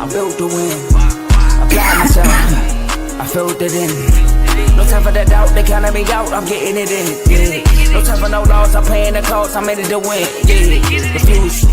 I'm built to win. Apply myself, I filled it in. No time for the doubt, they counted me out, I'm getting it in. Yeah. No time for no loss, I'm paying the cost, I'm in it to win. Yeah. Diffuse.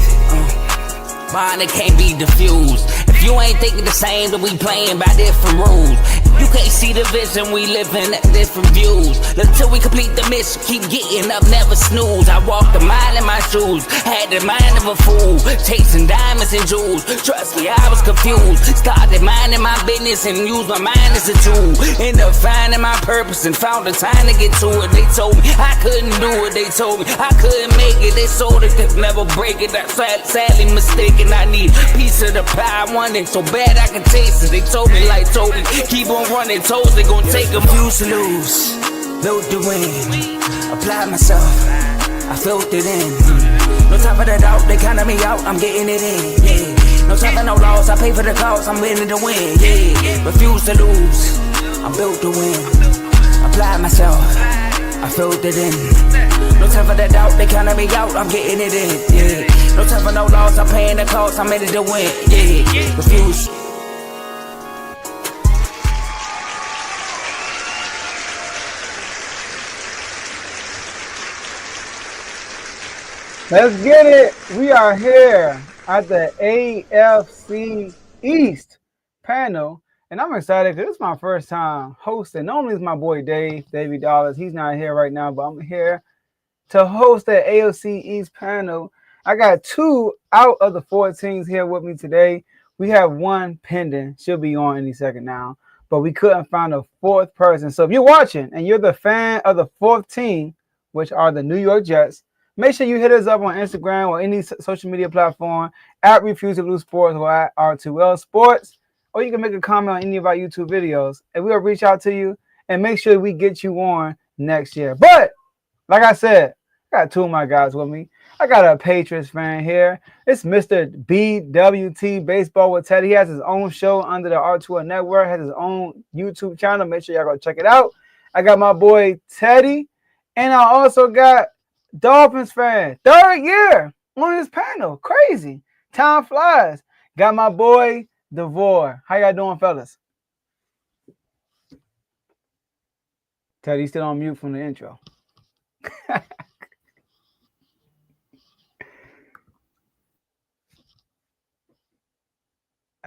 Mine, it can't be diffused. If you ain't thinking the same, then we playing by different rules. You can't see the vision, we living at different views. Until we complete the mission, keep getting up, never snooze. I walked a mile in my shoes, had the mind of a fool, chasing diamonds and jewels. Trust me, I was confused. Started minding my business and used my mind as a tool. Ended up finding my purpose and found the time to get to it. They told me I couldn't do it, they told me I couldn't make it. They sold it, could never break it. That's sadly mistaken. I need a piece of the pie, I want it so bad I can taste it. They told me like Toby, keep on running toes, they gon' take a few to lose. Built to win, apply myself, I filled it in. No time for the doubt, they counted me out, I'm getting it in. Yeah. No time for no loss, I pay for the cost, I'm winning to win. Yeah. Refuse to lose, I'm built to win. Apply myself, I filled it in. No time for the doubt, they counted me out, I'm getting it in. Yeah. No time for no loss, I'm paying the cost, I'm in it to win. Yeah. Refuse. Let's get it. We are here at the AFC East panel, and I'm excited because it's my first time hosting. Normally it's my boy Davey Dollars. He's not here right now, but I'm here to host the AFC East panel. I got 2 out of the 4 teams here with me today. We have 1 pending. She'll be on any second now, but we couldn't find a 4th person. So if you're watching and you're the fan of the 4th team, which are the New York Jets, make sure you hit us up on Instagram or any social media platform at Refuse to Lose Sports or at R2L Sports, or you can make a comment on any of our YouTube videos, and we'll reach out to you and make sure we get you on next year. But like I said, I got 2 of my guys with me. I got a Patriots fan here. It's Mr. BWT Baseball with Teddy. He has his own show under the R2L Network, has his own YouTube channel. Make sure y'all go check it out. I got my boy Teddy, and I also got Dolphins fan, 3rd year on this panel. Crazy. Time flies. Got my boy DeVore. How y'all doing, fellas? Teddy's still on mute from the intro.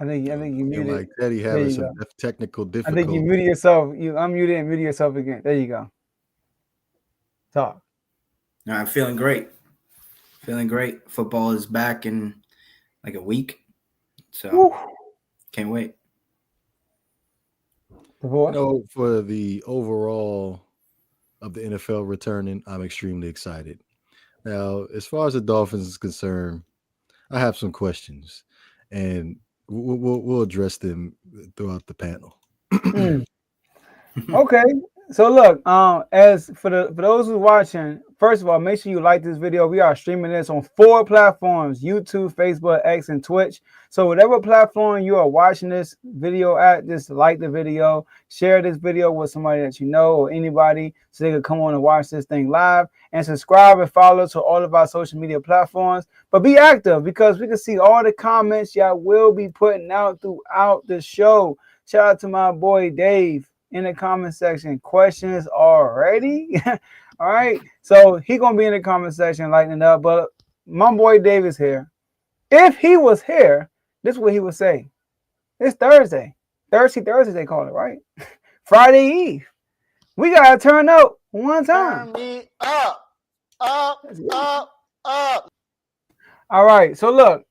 I think you muted. Like Teddy having some technical difficulties. I think you muted yourself. You unmuted and muted yourself again. There you go. Talk. No, I'm feeling great. Feeling great. Football is back in like a week. So can't wait. For the overall of the NFL returning, I'm extremely excited. Now, as far as the Dolphins is concerned, I have some questions, and we'll address them throughout the panel. Okay. So look, as for those who are watching, first of all, make sure you like this video. We are streaming this on 4 platforms: YouTube, Facebook, X, and Twitch. So whatever platform you are watching this video at, just like the video, share this video with somebody that you know or anybody so they can come on and watch this thing live, and subscribe and follow to all of our social media platforms. But be active because we can see all the comments y'all will be putting out throughout the show. Shout out to my boy Dave in the comment section. Questions already? All right. So he gonna be in the comment section lighting up. But my boy Dave is here. If he was here, this is what he would say. It's Thursday. Thursday they call it, right? Friday Eve. We gotta turn up one time. Turn me up. Up. All right. So look,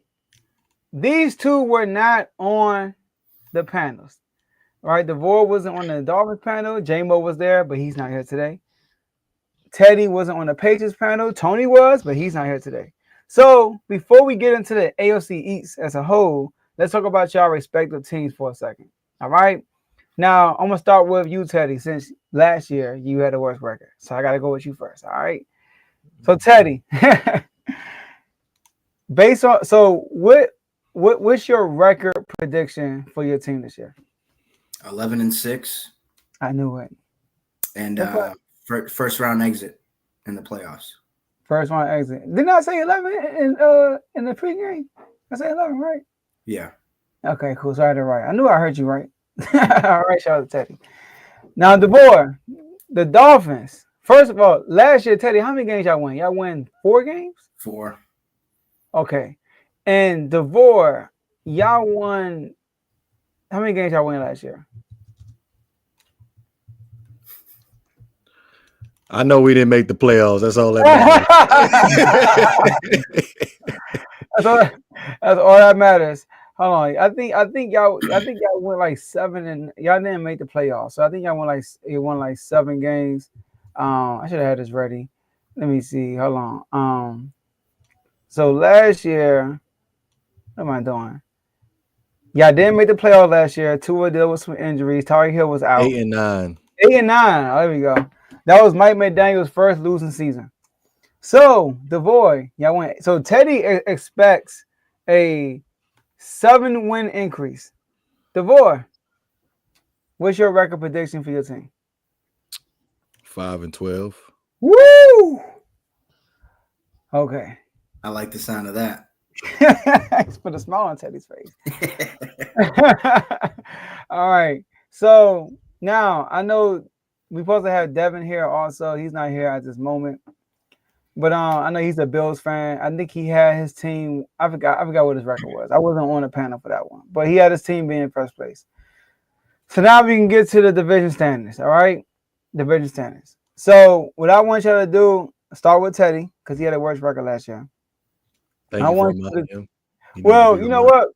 these 2 were not on the panels. All right, DeVore wasn't on the Dolphins panel. J-Mo was there, but he's not here today. Teddy wasn't on the Patriots panel. Tony was, but he's not here today. So before we get into the AFC East as a whole, let's talk about y'all respective teams for a second. All right. Now, I'm going to start with you, Teddy, since last year you had the worst record. So I got to go with you first. All right. So, Teddy, what's your record prediction for your team this year? 11-6. I knew it. And first round exit in the playoffs. First round exit. Didn't I say 11 in the pregame? I said 11, right? Yeah. Okay, cool. So I had it right. I knew I heard you right. All right, shout out to Teddy. Now, DeVore, the Dolphins. First of all, last year, Teddy, how many games y'all win? Y'all win 4 games? 4. Okay. And DeVore, y'all won. How many games y'all win last year? I know we didn't make the playoffs. That's all that matters. That's all that matters. Hold on. I think y'all went like 7 and y'all didn't make the playoffs. So I think y'all won like 7 games. I should have had this ready. Let me see. Hold on. So last year, what am I doing? Y'all didn't make the playoffs last year. Tua dealt with some injuries. Tyreek Hill was out. 8 and 9. 8 and 9. Oh, there we go. That was Mike McDaniel's first losing season. So, DeVoy, y'all went. So, Teddy expects a 7-win increase. DeVoy, what's your record prediction for your team? 5 and 12. Woo! Okay. I like the sound of that. Put a smile on Teddy's face. All right. So, now I know we're supposed to have Devin here also. He's not here at this moment. But I know he's a Bills fan. I think he had his team. I forgot what his record was. I wasn't on the panel for that one. But he had his team being in first place. So now we can get to the division standings. All right? Division standings. So what I want y'all to do, start with Teddy, because he had a worse record last year. Thank you for reminding him. Well, you know what?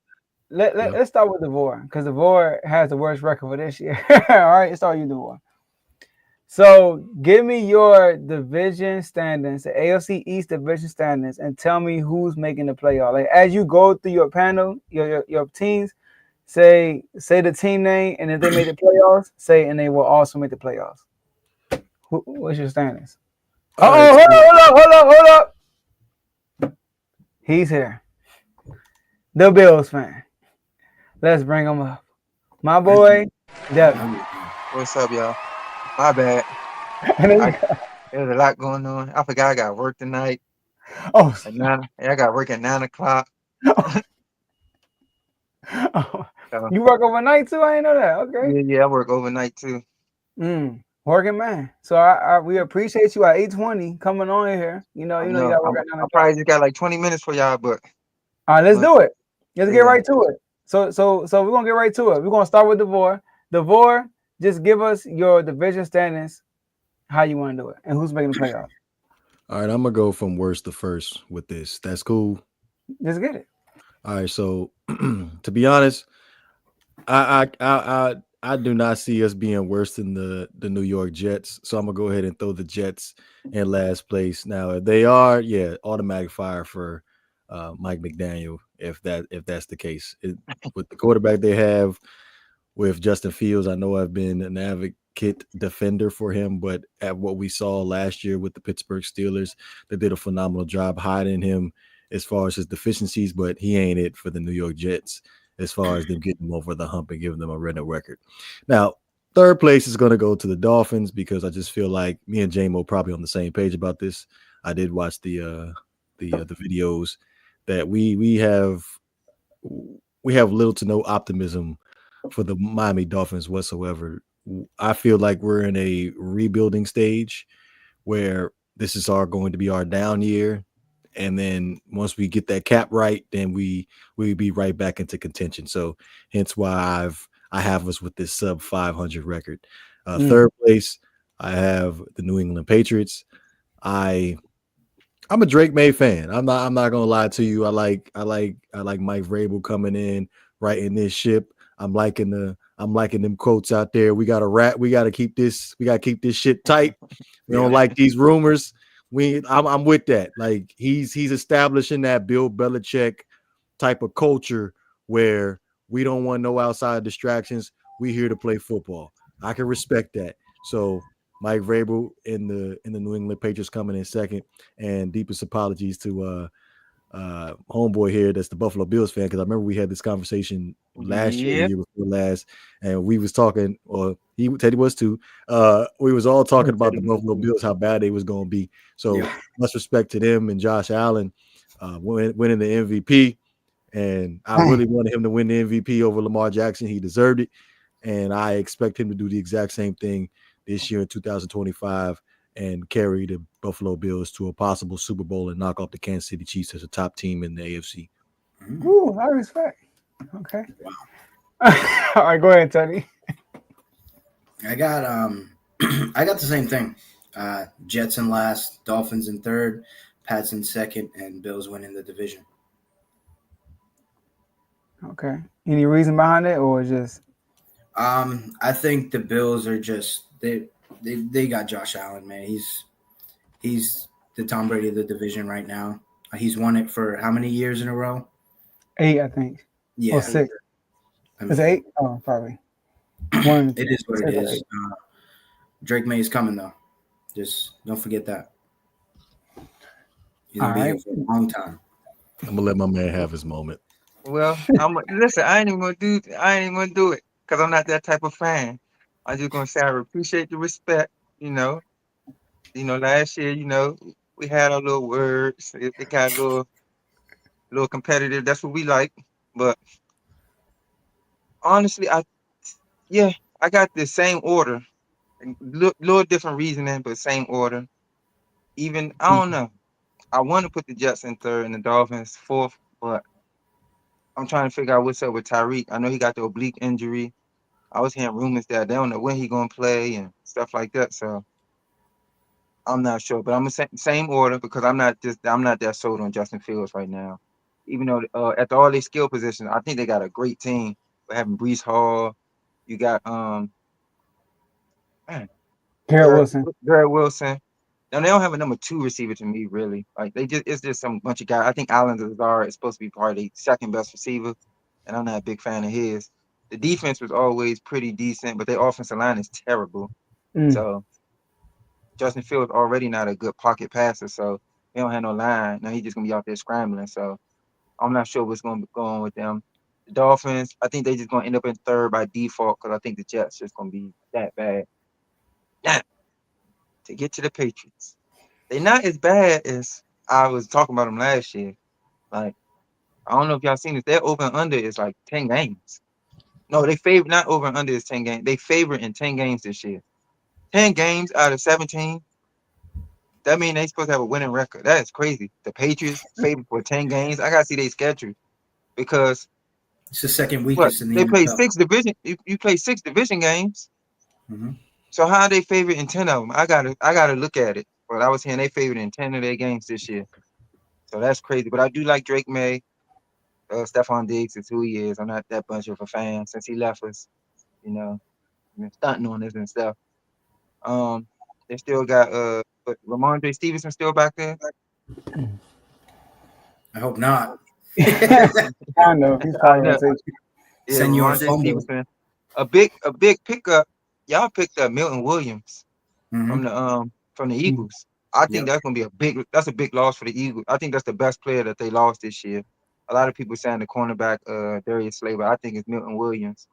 Let's start with DeVore, because DeVore has the worst record for this year. All right? Let's start with you, DeVore. So give me your division standings, the AFC East division standings, and tell me who's making the playoff. Like as you go through your panel, your teams, say the team name, and if they make the playoffs, say and they will also make the playoffs. What's your standings? Hold up. He's here. The Bills fan. Let's bring him up. My boy, Devin. What's up, y'all? My bad. There's a lot going on. I forgot I got work tonight. Oh, I got work at 9 o'clock. You work overnight too? I didn't know that. Okay. Yeah, I work overnight too. Working man. So we appreciate you at 8:20 coming on here. You know you got work at 9 I probably just got like 20 minutes for y'all, but all right, let's do it. Let's get right to it. So we're gonna get right to it. We're gonna start with DeVore. DeVore, just give us your division standings, how you want to do it, and who's making the playoffs. All right, I'm gonna go from worst to first with this. That's cool. Just get it. All right, so to be honest, I do not see us being worse than the New York Jets. So I'm gonna go ahead and throw the Jets in last place. Now, if they are, automatic fire for Mike McDaniel if that's the case. With the quarterback they have with Justin Fields, I know I've been an advocate defender for him, but at what we saw last year with the Pittsburgh Steelers, they did a phenomenal job hiding him as far as his deficiencies, but he ain't it for the New York Jets as far as them getting them over the hump and giving them a winning record. Now, third place is going to go to the Dolphins because I just feel like me and J-Mo probably on the same page about this. I did watch the videos that we have little to no optimism for the Miami Dolphins whatsoever. I feel like we're in a rebuilding stage where this is going to be our down year. And then once we get that cap right, then we be right back into contention. So hence why I have us with this sub 500 record. Third place, I have the New England Patriots. I'm a Drake May fan. I'm not gonna lie to you. I like Mike Vrabel coming in, writing this ship. I'm liking them quotes out there. We gotta keep this shit tight. We don't like these rumors. I'm with that. Like he's establishing that Bill Belichick type of culture where we don't want no outside distractions. We here to play football. I can respect that. So Mike Vrabel in the New England Patriots coming in second, and deepest apologies to homeboy here that's the Buffalo Bills fan, because I remember we had this conversation last year, the year before last, and we was talking, or Teddy was too. We was all talking about the Buffalo Bills, how bad they was going to be. So much respect to them and Josh Allen winning the MVP, And I really wanted him to win the MVP over Lamar Jackson. He deserved it. And I expect him to do the exact same thing this year in 2025 and carry the Buffalo Bills to a possible Super Bowl and knock off the Kansas City Chiefs as a top team in the AFC. Ooh, I respect. Okay. All right, go ahead, Teddy. I got I got the same thing. Jets in last, Dolphins in third, Pats in second, and Bills winning the division. Okay. Any reason behind it, or just? I think the Bills are just they got Josh Allen, man. He's the Tom Brady of the division right now. He's won it for how many years in a row? 8, I think. Yeah, Or 6. I mean, Is it 8? Oh, probably. One. it is what it Six or is. 8. Drake May is coming though. Just don't forget that. He's All gonna be here right. for a long time. I'm gonna let my man have his moment. Well, listen. I ain't even gonna do it because I'm not that type of fan. I'm just gonna say I appreciate the respect. Last year, we had our little words. It got a little competitive. That's what we like. But honestly, I got the same order. Little different reasoning, but same order. Even I don't know. I want to put the Jets in third and the Dolphins fourth, but I'm trying to figure out what's up with Tyreek. I know he got the oblique injury. I was hearing rumors that they don't know when he gonna play and stuff like that. So I'm not sure, but I'm the same order because I'm not that sold on Justin Fields right now. Even though at all these skill positions, I think they got a great team. We're having Brees Hall. You got man, Garrett Wilson. Garrett Wilson. Now they don't have a number 2 receiver to me, really. Like it's just some bunch of guys. I think Allen Lazard is supposed to be probably the second best receiver, and I'm not a big fan of his. The defense was always pretty decent, but their offensive line is terrible. So Justin Fields already not a good pocket passer, so he don't have no line. Now he's just gonna be out there scrambling. So I'm not sure what's gonna go on with them. The Dolphins, I think they just gonna end up in third by default because I think the Jets just gonna be that bad. Now, to get to the Patriots, they're not as bad as I was talking about them last year. Like, I don't know if y'all seen this. Their over and under is like 10 games. No, they favor not over and under is 10 games. They favor in 10 games this year. 10 games out of 17. That means they supposed to have a winning record. That is crazy. The Patriots favored for 10 games. I gotta see their schedule because It's the second weakest in the they play NFL. 6 division. You play 6 division games. Mm-hmm. So how are they favored in 10 of them? I gotta look at it. But I was hearing they favored in 10 of their games this year. So that's crazy. But I do like Drake May. Stephon Diggs is who he is. I'm not that much of a fan since he left us, stunting on us and stuff. They still got but Ramondre Stevenson still back there. I hope not. I know. He's probably going to say. Yeah, Send you a Ramondre fumble. Stevenson. A big pickup. Y'all picked up Milton Williams Mm-hmm. from the Eagles. I think Yep. that's a big loss for the Eagles. I think that's the best player that they lost this year. A lot of people saying the cornerback Darius Slay, but I think it's Milton Williams.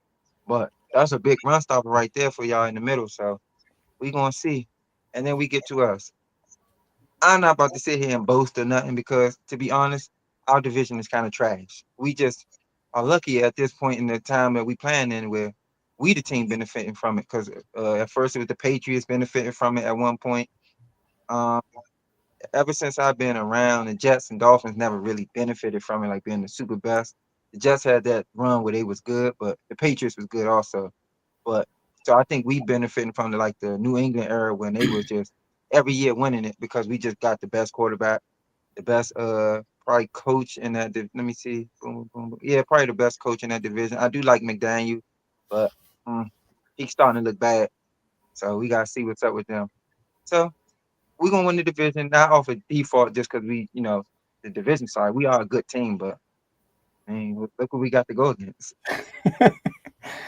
But that's a big run stopper right there for y'all in the middle. So we gonna see. And then we get to us. I'm not about to sit here and boast or nothing because, to be honest, our division is kind of trash. We just are lucky at this point in the time that we playing in where we the team benefiting from it because at first it was the Patriots benefiting from it at one point. Um, Ever since I've been around, the Jets and Dolphins never really benefited from it, like being the super best. The Jets had that run where they was good, but the Patriots was good also. But so I think we benefiting from the New England era when they was just every year winning it because we just got the best quarterback, the best probably coach in that. Let me see, boom, boom, boom. Yeah, probably the best coach in that division. I do like McDaniel, but he's starting to look bad. So we gotta see what's up with them. So we're gonna win the division, not off of default, just because the division side, we are a good team, but I mean, look what we got to go against.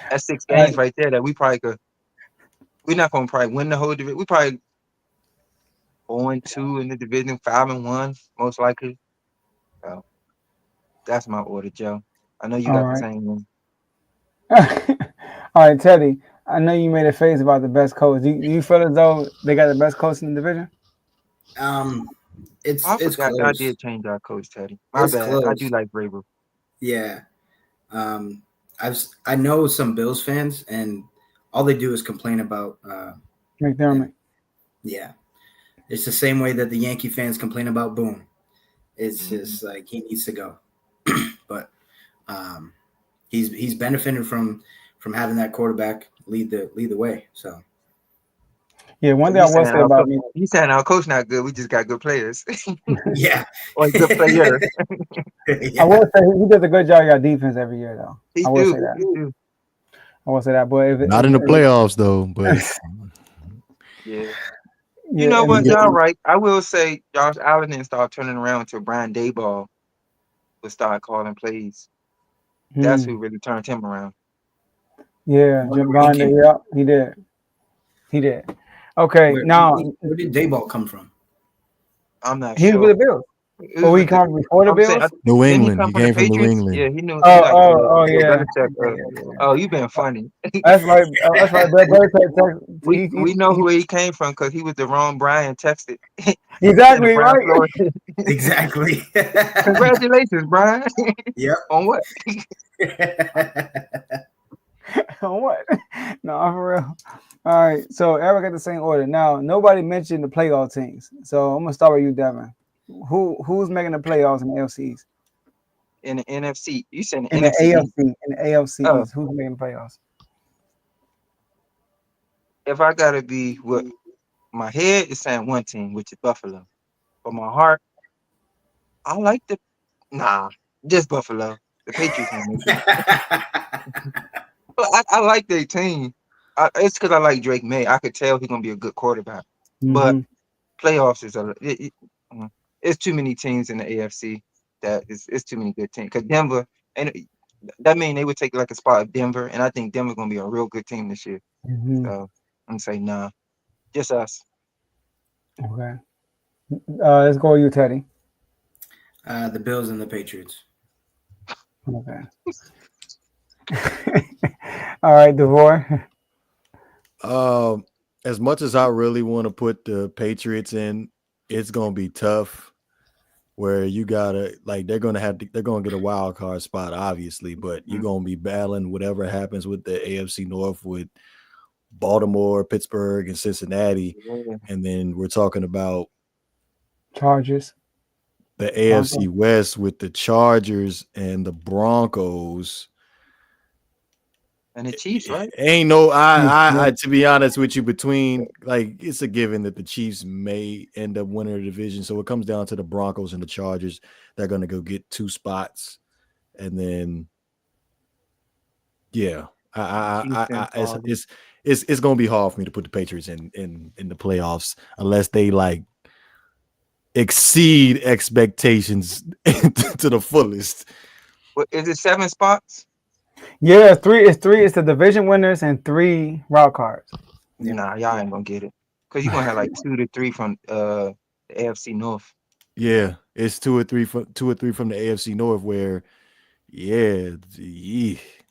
That's 6 games right there that we probably could. We're not gonna probably win the whole division. We probably 4-2 in the division, 5-1 most likely. So that's my order, Joe. I know you All got the right. same one. All right, Teddy. I know you made a face about the best coach. Do you feel as though they got the best coach in the division? It's I it's forgot that I close. did change our coach, Teddy. My It's bad. I do close. like Vrabel. Yeah. I know some Bills fans, and all they do is complain about. McDermott. Yeah, it's the same way that the Yankee fans complain about Boone. It's Mm-hmm. just like he needs to go, but he's benefited from having that quarterback lead the way. So Yeah, one So thing I will say about me. you saying our coach not good? We just got good players yeah, or a good player. I will say he does a good job. Got defense every year, though. He I will say do. that. He do. I will say that. But Not in the playoffs though, but Yeah. You yeah, know he what? get, Y'all right. I will say Josh Allen didn't start turning around until Brian Daboll would start calling plays. That's who really turned him around. yeah, Jim Bond. Yeah, he did. He did. Okay, now where did Dayball come from? I'm not he was with sure. the Bills. It was Oh, he with the. come before the I'm saying, Bills. New didn't he England. come He from the came from New Patriots? England. Yeah, he knew. He like Oh, Bill yeah. Belichick. Oh, you been funny. That's right. That's right. Bill Belichick. We know who he came from because he was the wrong Brian texted. Instead of Exactly Brian right. Flores. Exactly. Congratulations, Brian. Yep. On what? On what? No, for real. All right. So Eric got the same order. Now nobody mentioned the playoff teams. So I'm gonna start with you, Devin. Who's making the playoffs in the AFC East? In the NFC. You said the In the NFC East. AFC, in the AFC Oh, East, who's making the playoffs? if I gotta be what my head is saying one team, which is Buffalo. But my heart, I like the just Buffalo. The Patriots won't make it. But I like their team. It's because I like Drake May. I could tell he's gonna be a good quarterback. But Mm-hmm. playoffs is it's too many teams in the AFC that it's too many good teams. Because Denver and that mean they would take like a spot of Denver, and I think Denver's gonna be a real good team this year. Mm-hmm. So I'm gonna say nah, just us. Okay. Let's go with you, Teddy. The Bills and the Patriots. Okay. All right, Devore. As much as I really want to put the Patriots in, it's gonna be tough. Where you gotta they're gonna get a wild card spot, obviously, but you're gonna be battling whatever happens with the AFC North with Baltimore, Pittsburgh, and Cincinnati, Yeah. and then we're talking about Chargers. the AFC West with the Chargers and the Broncos. And the Chiefs, right? Ain't no, I to be honest with you, between it's a given that the Chiefs may end up winning the division. So it comes down to the Broncos and the Chargers. They're going to go get 2 spots, and then yeah, it's going to be hard for me to put the Patriots in the playoffs unless they exceed expectations to the fullest. What is it? 7 spots? Yeah, 3. It's 3. It's the division winners and 3 wild cards. Nah, y'all ain't gonna get it because you're gonna have like 2 to 3 from the AFC North. Yeah, it's 2 or 3 from the AFC North where,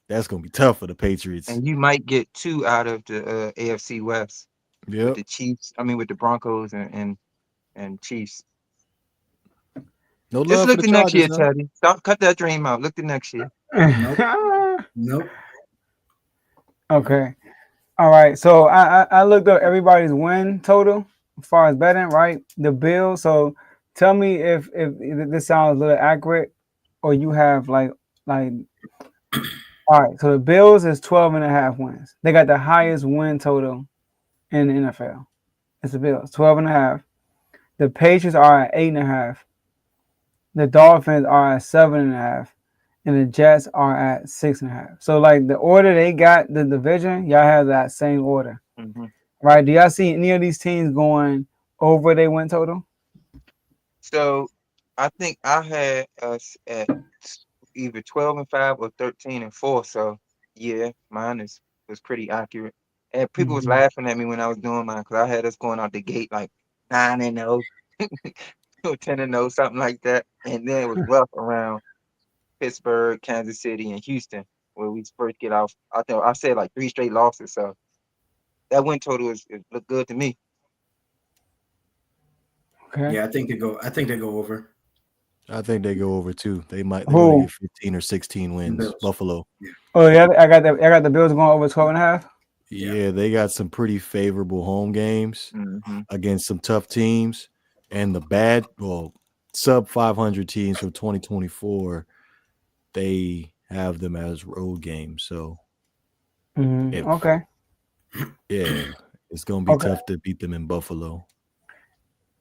that's gonna be tough for the Patriots. And you might get 2 out of the AFC West with the Chiefs. I mean, with the Broncos and Chiefs. No Just love for look the to next year, Chargers, huh? Teddy. Stop, cut that dream out. Look to next year. Nope. Okay. All right. So I looked up everybody's win total as far as betting, right? The Bills. So tell me if this sounds a little accurate or you have all right. So the Bills is 12.5 wins. They got the highest win total in the NFL. It's the Bills, 12.5. The Patriots are at 8.5. The Dolphins are at 7.5. And the Jets are at 6.5. So the order they got the division, y'all have that same order. Mm-hmm. Right? Do y'all see any of these teams going over their win total? So I think I had us at either 12-5 or 13-4. So yeah, mine was pretty accurate. And people was laughing at me when I was doing mine because I had us going out the gate like 9-0 or 10-0, something like that. And then it was rough around Pittsburgh, Kansas City, and Houston where we first get off. I think I said like 3 straight losses. So that win total looked good to me. Okay. Yeah, I think they go over. I think they go over too. They're going to Who? get 15 or 16 wins. Bills. Buffalo. Oh yeah, I got the Bills going over 12.5. Yeah, they got some pretty favorable home games against some tough teams, and the sub 500 teams from 2024. They have them as road games. So, Okay. Yeah, it's going to be tough to beat them in Buffalo.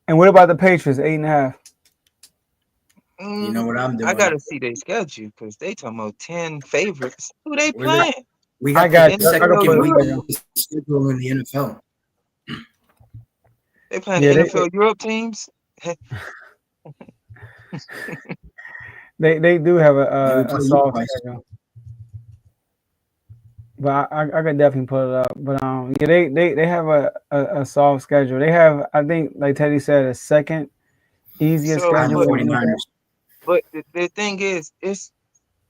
And what about the Patriots? 8.5. You know what I'm doing? I gotta see their schedule because they talking about 10 favorites. Who they playing? We got the NFL second Europe. schedule in the NFL. They playing the NFL Europe teams. They do have a soft schedule. But I could definitely pull it up. But they have a soft schedule. They have, I think, like Teddy said, a second easiest schedule. 49ers. But the thing is,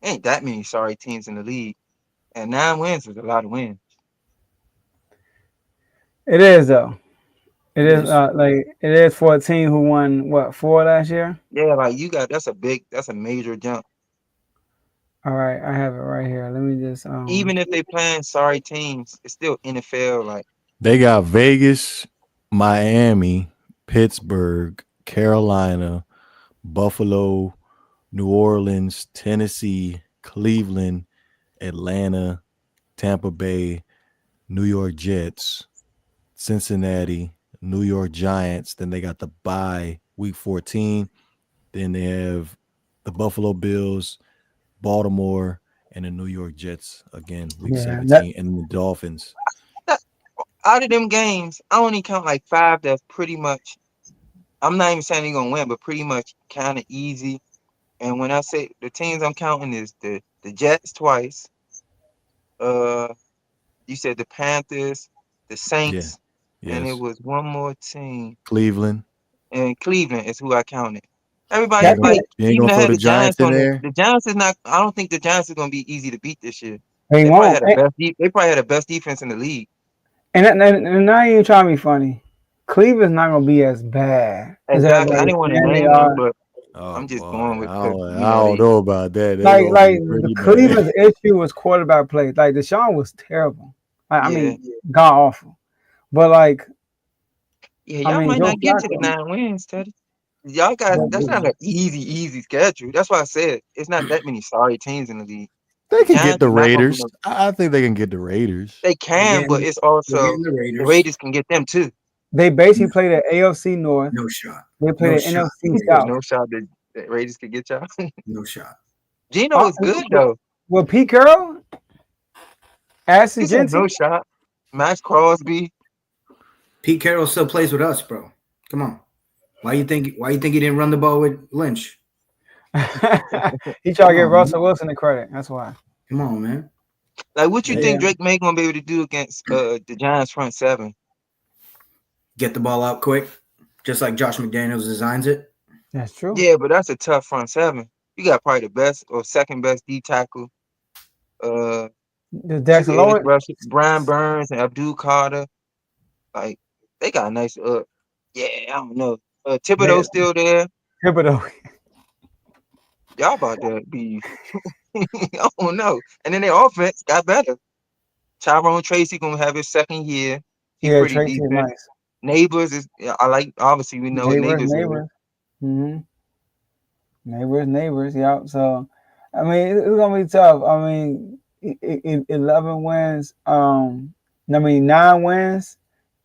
ain't that many sorry teams in the league, and 9 wins is a lot of wins. It is though. It is for a team who won 4 last year. Yeah, like that's a major jump. All right, I have it right here. Let me just even if they playing sorry teams, it's still NFL. Like they got Vegas, Miami, Pittsburgh, Carolina, Buffalo, New Orleans, Tennessee, Cleveland, Atlanta, Tampa Bay, New York Jets, Cincinnati, New York Giants. Then they got the bye week 14. Then they have the Buffalo Bills, Baltimore, and the New York Jets again week 17, and the Dolphins. Out of them games, I only count like 5 that's pretty much, I'm not even saying they're gonna win, but pretty much kind of easy. And when I say the teams I'm counting is the Jets twice. You said the Panthers, the Saints, and it was one more team. Cleveland. And Cleveland is who I counted. Everybody's like, you ain't gonna throw the Giants in there? The Giants is not. I don't think the Giants is gonna be easy to beat this year. They probably had the best defense in the league. And not even trying to be funny. Cleveland's not gonna be as bad. Exactly. I didn't want to name them, but I'm just going with. I don't know about that. Like Cleveland's issue was quarterback play. Like Deshaun was terrible. I mean, god awful. But like, y'all might not get to the 9 wins, Teddy. Y'all guys, that's not an easy schedule. That's why I said it's not that many sorry teams in the league. They can get the Raiders. I think they can get the Raiders. They can, but it's also the Raiders can get them too. They basically play the AFC North. No shot. They play the NFC South. No shot that the Raiders could get y'all. No shot. Geno is good though. Well, Pete Carroll, Ashley Jensen, no shot. Max Crosby. Pete Carroll still plays with us, bro. Come on. Why you think he didn't run the ball with Lynch? He tried to give Russell Wilson the credit. That's why. Come on, man. Like, what you think Drake May gonna be able to do against the Giants front 7? Get the ball out quick, just like Josh McDaniels designs it. That's true. Yeah, but that's a tough front 7. You got probably the best or second best D tackle. The Jackson Lawrence, Brian Burns, and Abdul Carter. Like, they got a nice I don't know. Thibodeau's still there. Thibodeau. Y'all about to be I don't know. And then their offense got better. Tyrone Tracy gonna have his second year. He's pretty Tracy decent. Nice. Neighbors is obviously we know neighbors. Neighbors. Yeah. So I mean it's gonna be tough. I mean 11 wins. 9 wins.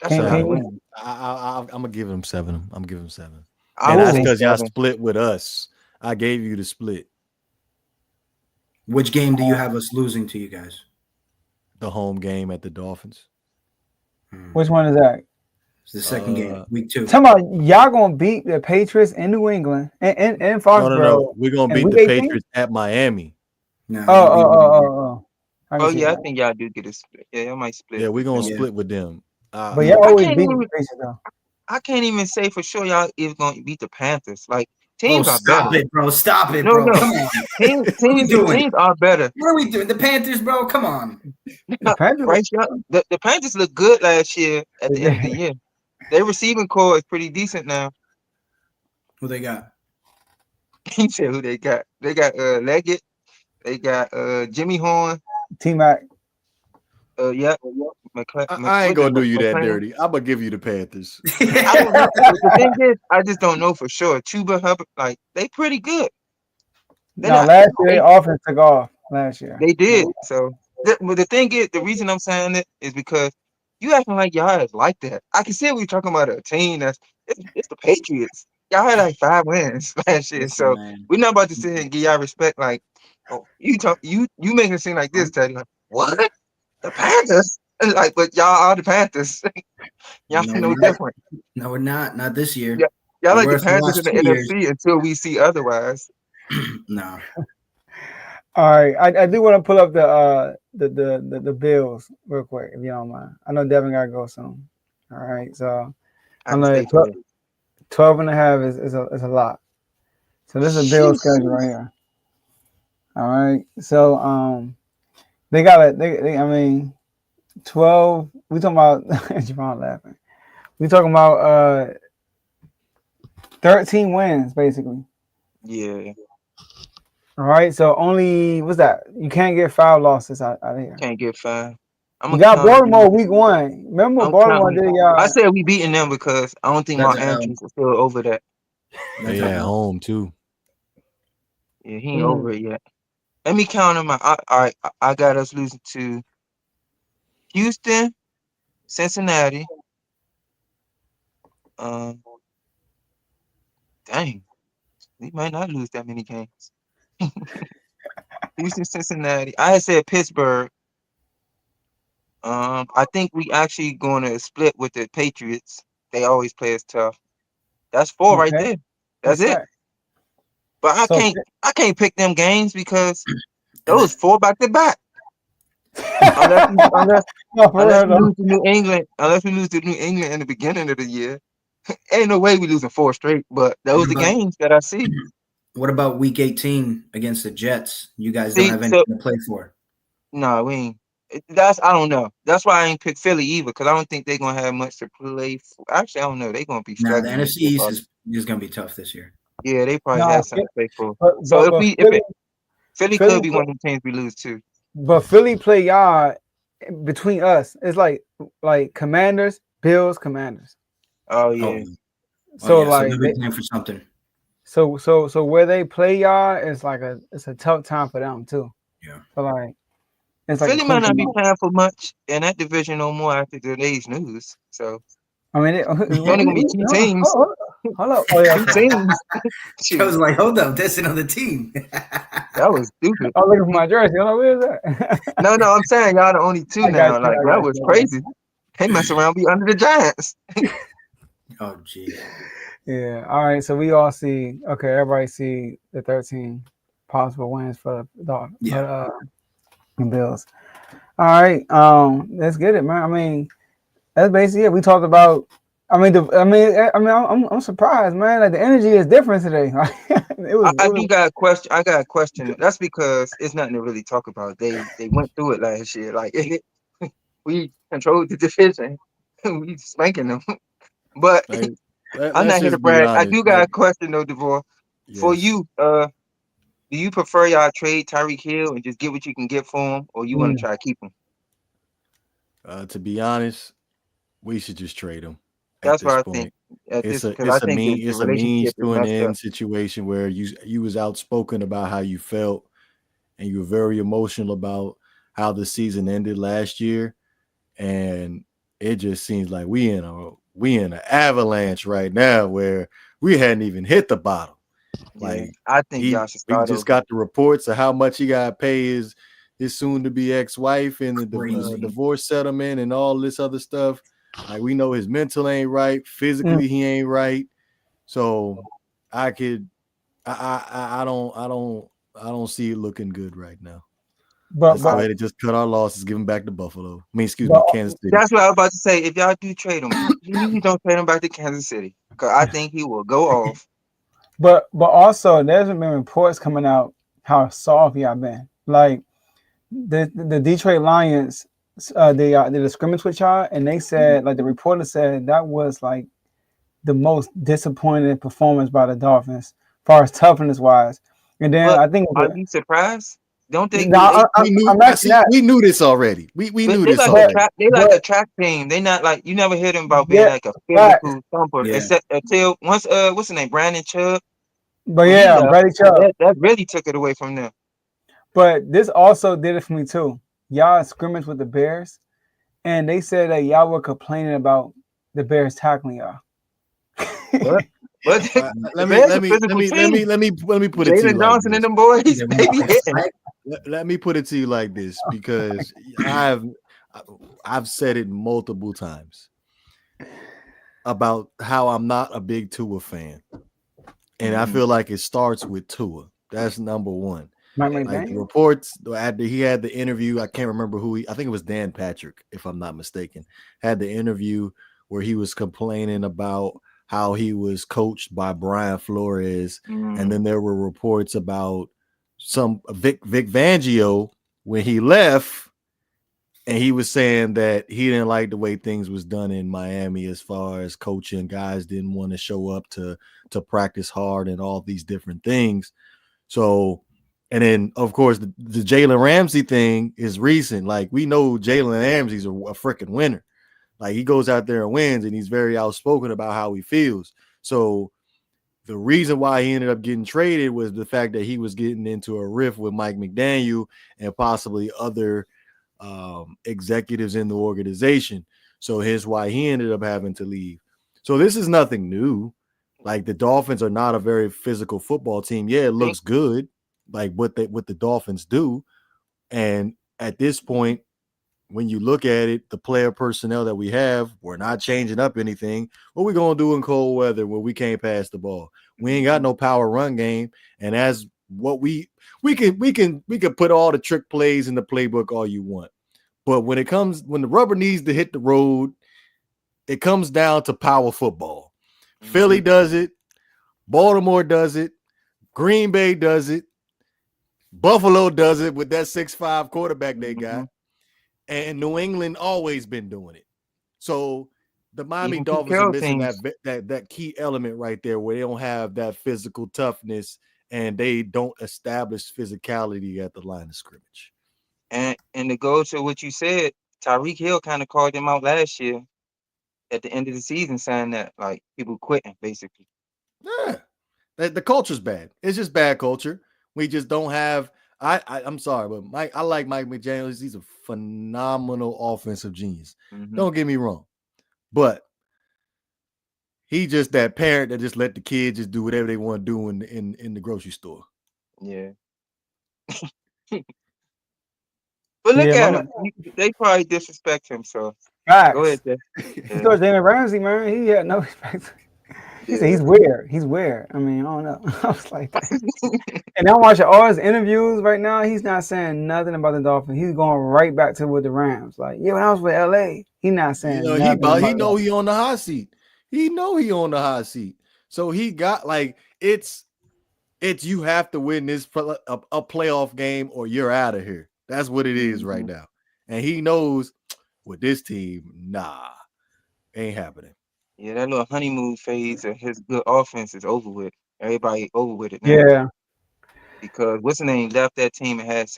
I'm gonna give him 7. I'm giving him 7. And that's because y'all split with us. I gave you the split. Which game do you have us losing to you guys? The home game at the Dolphins. Which one is that? It's the second game, week 2. Talking about y'all gonna beat the Patriots in New England and Foxborough. No. We're gonna beat the Patriots at Miami. No. Oh yeah, I think y'all do get a split. Yeah, y'all might split. Yeah, we're gonna split with them. But y'all always beat the Patriots though. I can't even say for sure y'all is gonna beat the Panthers. Like teams are stop better. it, bro. Stop it, No. bro. Come on. Teams are better. What are we doing? The Panthers, bro. Come on. The Panthers, the Panthers looked good last year at the end of the year. Their receiving core is pretty decent now. Who they got? He said who they got. They got Leggett. They got Jimmy Horn. T-Mac. Yeah. I ain't gonna do you that McLean. dirty. I'm gonna give you the Panthers. I don't know. The thing is, I just don't know for sure. Chuba Hubbard, like they pretty good. They're No, not. last year their offense took off last year. They did. So, but the thing is, the reason I'm saying it is because you acting like y'all is like that. I can see we talking about a team that's it's the Patriots. Y'all had like 5 wins last year, Listen, so man. we're not about to sit here and give y'all respect. Like, oh, you making it seem like this, Teddy. Like, what? The Panthers? Like, but y'all are the Panthers. Y'all No, no we're not. different. No, we're not. Not this year. Yeah, y'all We like the were for the Panthers in last the 2 years. NFC until we see otherwise. No. All right, I do want to pull up the Bills real quick, if you don't mind. I know Devin got to go soon. All right, so I I can know stay for it. 12 and a half is a lot. So this is a Bills schedule right here. All right, so they got they I mean 12. We talking about Javon laughing. We talking about 13 wins basically. Yeah, All right, so only what's that? You can't get 5 losses out here. can't get 5. You got Baltimore week 1. Remember I'm Baltimore counting. did y'all? I said we beating them because I don't think That's Mark Andrews is still over that. They at home too. Yeah, he ain't over it yet. Let me count them out. All right, I got us losing to Houston, Cincinnati. Dang, we might not lose that many games. Houston, Cincinnati. I had said Pittsburgh. I think we actually going to split with the Patriots. They always play us tough. That's 4 right there. That's it. right. But I can't pick them games because those 4 back to back. Unless we lose to New England, in the beginning of the year, ain't no way we losing 4 straight. But those are games that I see. What about week 18 against the Jets? You guys See, don't have anything to play for. No, we ain't. I don't know. That's why I ain't pick Philly either, because I don't think they're gonna have much to play for. Actually, I don't know. They're gonna be Nah, the struggling. NFC East is going to be tough this year. Yeah, they probably have something to play for. But So Philly could be play, one of the teams we lose to. But Philly play y'all between us. It's like Commanders, Bills, Commanders. Oh yeah. So yeah, like so they'll be playing for something. So where they play y'all is like it's a tough time for them too. Yeah. But like it's like Philly might not be playing for much in that division no more after today's news. So I mean, it's only gonna be 2 teams. Hold up. Oh yeah. 2 teams. I was like, hold up, that's another team. That was stupid. I'm looking for my jersey. Hold on, where is that? No, I'm saying y'all the only 2 now. Like that was crazy. They mess around be under the Giants. Oh geez. Yeah. All right. So we all see. Okay. Everybody see the 13 possible wins for the Bills. All right. Let's get it, man. I mean, that's basically it. We talked about. I'm surprised, man. Like the energy is different today. I do got a question. I got a question. That's because it's nothing to really talk about. They went through it last year. Like we controlled the division. We spanking them. But I'm not here to brag. I do got a question though, DeVore. Yes. For you, do you prefer y'all trade Tyreek Hill and just get what you can get for him, or you want to try to keep him? To be honest, we should just trade him. That's what I think. It's a means to an end situation where you was outspoken about how you felt, and you were very emotional about how the season ended last year, and it just seems like we in an avalanche right now where we hadn't even hit the bottom. Like I think y'all should start. We just got the reports of how much he got to pay his soon-to-be ex-wife and the divorce settlement and all this other stuff. Like we know his mental ain't right, physically he ain't right. So I don't see it looking good right now. Let's go ahead and just cut our losses, give him back to Buffalo. Kansas City. That's what I was about to say. If y'all do trade him, you don't trade him back to Kansas City because I think he will go off. But also, there's been reports coming out how soft y'all been. Like the Detroit Lions, they did a scrimmage with y'all, and they said, like the reporter said, that was like the most disappointing performance by the Dolphins far as toughness wise. And then But I think are you surprised? Don't they no, do? They We knew. I'm actually not. We knew this already. We but knew they this like a But already. track. They like but a track team. They not like you never hear them about being yeah, like a facts. physical thumper. Yeah. Except until once what's his name, Brandon Chubb, But when he yeah, left, Brady Chubb. that really took it away from them. But this also did it for me too. Y'all scrimmaged with the Bears, and they said that y'all were complaining about the Bears tackling y'all. But but the Let me Bears a let me let physical me let team. me let me let me put it to you Jalen like Johnson and this. them boys, The they be hitting. offensive Let me put it to you like this because I've said it multiple times about how I'm not a big Tua fan, and I feel like it starts with Tua. That's number one. Mike Like the McDaniel. reports after he had the interview, I can't remember who I think it was Dan Patrick, if I'm not mistaken, had the interview where he was complaining about how he was coached by Brian Flores, and then there were reports about some Vic Fangio when he left, and he was saying that he didn't like the way things was done in Miami as far as coaching. Guys didn't want to show up to practice hard and all these different things. So, and then of course the Jalen Ramsey thing is recent. Like we know Jalen Ramsey's a freaking winner. Like he goes out there and wins, and he's very outspoken about how he feels. So the reason why he ended up getting traded was the fact that he was getting into a rift with Mike McDaniel and possibly other executives in the organization. So here's why he ended up having to leave. So this is nothing new. Like the Dolphins are not a very physical football team. Yeah, it looks good, like what the Dolphins do. And at this point, when you look at it, the player personnel that we have, we're not changing up anything. What we gonna do in cold weather where we can't pass the ball? We ain't got no power run game, and as what we can put all the trick plays in the playbook all you want, but when the rubber needs to hit the road, it comes down to power football. Philly does it, Baltimore does it, Green Bay does it, Buffalo does it with that 6'5" quarterback they got. And New England always been doing it. So the Miami Even Dolphins are Carroll missing teams. that key element right there where they don't have that physical toughness and they don't establish physicality at the line of scrimmage. And to go to what you said, Tyreek Hill kind of called them out last year at the end of the season, saying that like people quitting basically. Yeah, the culture's bad. It's just bad culture. We just don't have. I'm sorry, but I like Mike McDaniel. He's a phenomenal offensive genius. Don't get me wrong, but he just that parent that just let the kids just do whatever they want to do in the grocery store. Yeah. But look Yeah, at him. They probably disrespect him. So go facts. ahead, Jay. He thought Jalen Ramsey, man, he had no respect. He said he's weird. He's weird. I mean, I don't know. I was like, dang. And I'm watching all his interviews right now. He's not saying nothing about the Dolphins. He's going right back to with the Rams. Like, yeah, when I was with LA, he's not saying nothing. He know he on the hot seat. He know he on the hot seat. So he got like it's you have to win this a playoff game or you're out of here. That's what it is right now. And he knows with this team, nah, ain't happening. Yeah, that little honeymoon phase of his good offense is over with. Everybody over with it now. Yeah. Because what's the name left that team and had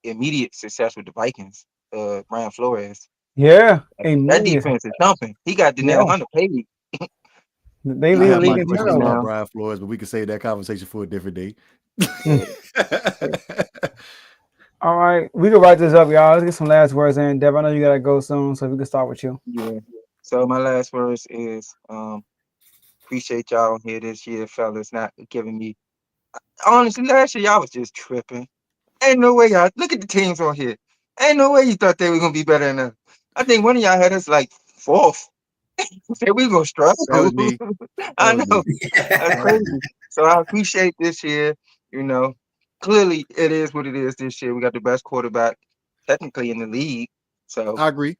immediate success with the Vikings. Brian Flores. Yeah. That defense is thumping. He got Danielle Hunter paid. They I lead the have my league in questions about turnovers. Brian Flores, but we can save that conversation for a different day. All right, we can write this up, y'all. Let's get some last words in. Dev, I know you gotta go soon, so we can start with you. Yeah. So my last words is appreciate y'all here this year, fellas, not giving me honestly last year y'all was just tripping. Ain't no way y'all look at the teams on here. Ain't no way you thought they were gonna be better than us. I think one of y'all had us like fourth. Said we gonna struggle. That was me. I know. That's crazy. So I appreciate this year. You know, clearly it is what it is this year. We got the best quarterback technically in the league. So I agree.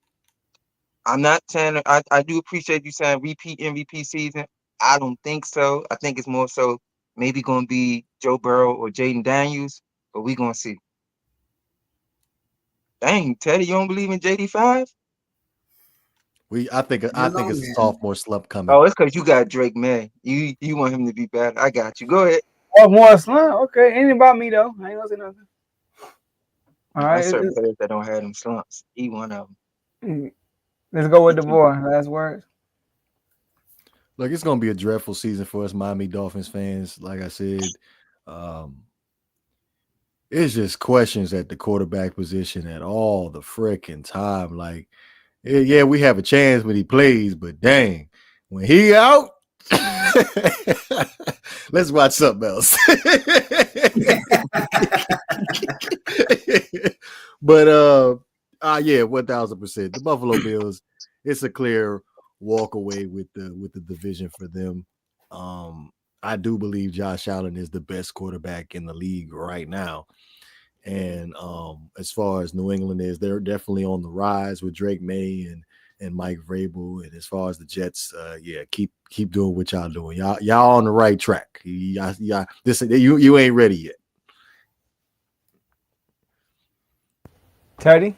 I'm not saying I do appreciate you saying repeat MVP season. I don't think so. I think it's more so maybe gonna be Joe Burrow or Jaden Daniels, but we gonna see. Dang, Teddy, you don't believe in JD5? I think it's a sophomore slump coming. Oh, it's because you got Drake May. You want him to be better. I got you. Go ahead. Oh, more slant. Okay, ain't about me though. I ain't gonna say nothing. All right, There's certain players that don't have them slumps. He one of them. let's go with the boy. Last words. Look, it's gonna be a dreadful season for us Miami Dolphins fans. Like I said, it's just questions at the quarterback position at all the freaking time. Like, yeah, we have a chance when he plays, but dang, when he out, let's watch something else. But yeah, 1000%. The Buffalo Bills, it's a clear walk away with the division for them. I do believe Josh Allen is the best quarterback in the league right now. And as far as New England is, they're definitely on the rise with Drake May and Mike Vrabel. And as far as the Jets, yeah, keep doing what y'all doing. Y'all on the right track. You ain't ready yet. Teddy?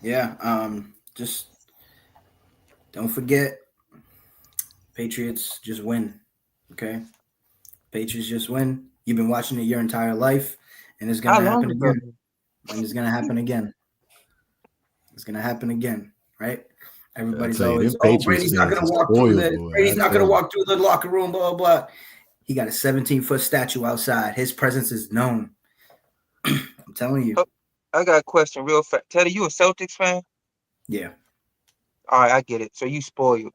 Yeah, just don't forget, Patriots just win, okay? Patriots just win. You've been watching it your entire life, and it's going to happen again. And it's going to happen again. It's going to happen again, right? Everybody's always, Brady's not going to walk through this. Brady's not going to walk through the locker room, blah, blah, blah. He got a 17-foot statue outside. His presence is known. I'm telling you. I got a question real fast. Teddy, you a Celtics fan? Yeah. All right, I get it. So you spoiled.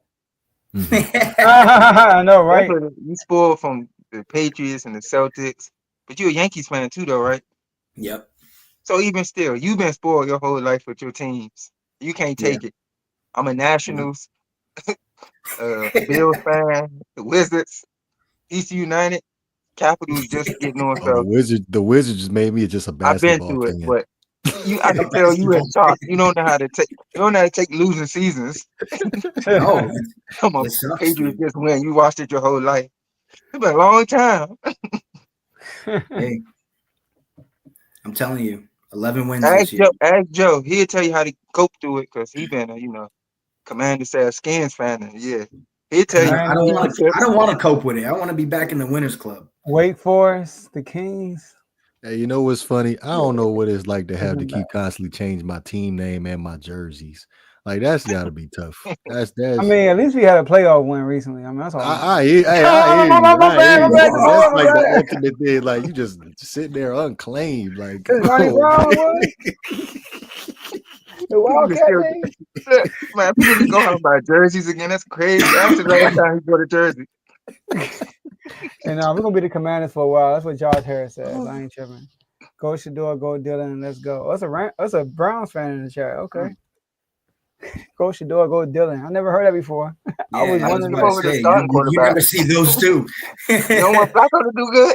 I know, right? You spoiled from the Patriots and the Celtics. But you're a Yankees fan too, though, right? Yep. So even still, you've been spoiled your whole life with your teams. You can't take it. I'm a Nationals, Bills fan, the Wizards, DC United, Capitals just getting on. The Wizards just made me just a basketball I've been through fan. it, but I can tell you in shock. You don't know how to take losing seasons. Oh, come on, Patriots just win. You watched it your whole life. It's been a long time. Hey, I'm telling you, 11 wins Ask this year. Joe. He'll tell you how to cope through it because he's been a Commander says Skins fan. And yeah, he'll tell you. I don't want to cope with it. I want to be back in the winners club. Wake Forest, the Kings. Hey, you know what's funny? I don't know what it's like to have to keep constantly change my team name and my jerseys. Like that's got to be tough. That's. I mean, at least we had a playoff win recently. I mean, that's all. I hear you. That's like the ultimate thing. Like you just sit there unclaimed. Like the Wildcat man, people go out and buy jerseys again. That's crazy. That's the last time he bought a jersey. And we're gonna be the Commanders for a while. That's what Josh Harris says. I ain't tripping. Go Shedeur, go Dylan, let's go. That's a Browns fan in the chat. Okay. Go Shedeur, go Dylan. I never heard that before. Yeah, I was wondering over the starting quarterback. You never see those two. You don't want Flacco to do good.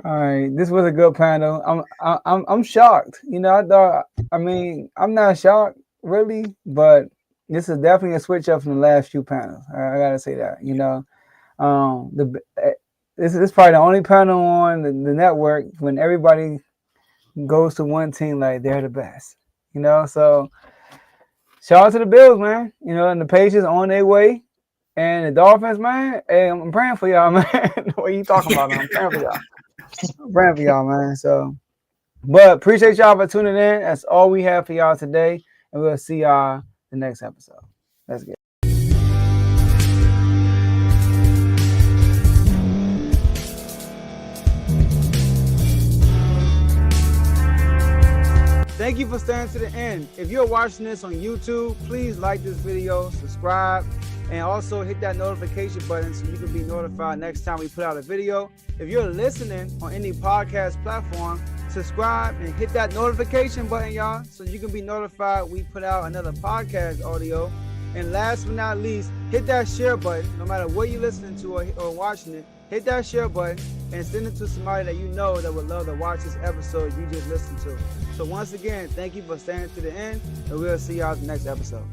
All right, this was a good panel. I'm shocked. I'm not shocked really, but this is definitely a switch up from the last few panels. I gotta say that. This is probably the only panel on the network when everybody goes to one team like they're the best. So shout out to the Bills, man. And the Patriots on their way, and the Dolphins, man. Hey, I'm praying for y'all, man. What are you talking about, man? I'm praying for y'all. Man. So, but appreciate y'all for tuning in. That's all we have for y'all today, and we'll see y'all the next episode. Let's get it. Thank you for staying to the end. If you're watching this on YouTube, please like this video, subscribe, and also hit that notification button so you can be notified next time we put out a video. If you're listening on any podcast platform, subscribe and hit that notification button, y'all, so you can be notified we put out another podcast audio. And last but not least, hit that share button. No matter what you're listening to or watching it, hit that share button and send it to somebody that you know that would love to watch this episode you just listened to. So once again, thank you for staying to the end, and we'll see y'all at the next episode.